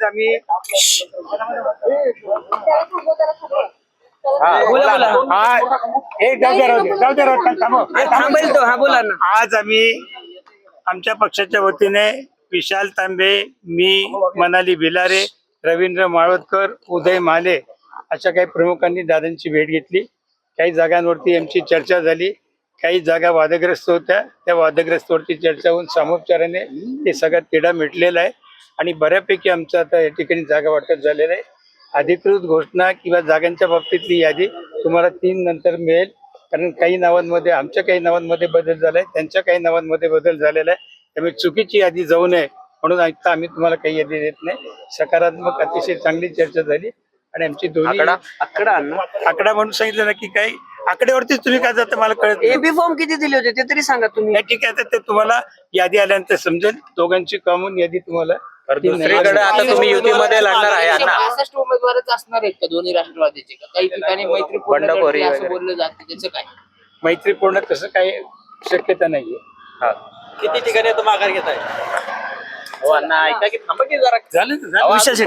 आम्ही आज आम्ही आमच्या पक्षाच्या वतीने विशाल तांबे, मी, मनाली भिलारे, रवींद्र माळवदकर, उदय माले अशा काही प्रमुखांनी दादांची भेट घेतली. काही जागांवरती आमची चर्चा झाली. काही जागा वादग्रस्त होत्या. त्या वादग्रस्तवरती चर्चा होऊन सामोपचाराने ते सगळा तिढा मिटलेला आहे आणि बऱ्यापैकी आमचं आता या ठिकाणी जागा वाटप झालेलं आहे. अधिकृत घोषणा किंवा जागांच्या बाबतीतली यादी तुम्हाला 3 नंतर मिळेल. कारण काही नावांमध्ये आमच्या काही नावांमध्ये बदल झालाय, त्यांच्या काही नावांमध्ये बदल झालेला आहे. त्यामुळे चुकीची यादी जाऊ नये म्हणून आता आम्ही तुम्हाला काही यादी देत नाही. सकारात्मक अतिशय चांगली चर्चा झाली आणि आमची दोन्ही आकडा म्हणून सांगितलं ना की काही आकड्यावरतीच तुम्ही काय जातं मला कळत नाही. एबी फॉर्म किती दिले होते ते तरी सांगा तुम्ही. या ठीक आहे, ते तुम्हाला यादी आल्यानंतर समजेल. दोघांची कॉमन यादी तुम्हाला. दुसरीकडे आता तुम्ही युतीमध्ये लढणार आहे ना. 65 उमेदवारच असणार आहेत का दोन्ही राष्ट्रवादीचे? काही ठिकाणी मैत्रीपूर्ण लढती असं बोललं जातं, त्याचं काय? मैत्रीपूर्ण तसं काही शक्यता नाहीये. किती ठिकाणी तुम्ही माघार घेताय? हो अण्णा, ऐका की थांबा की जरा. झालं विशेष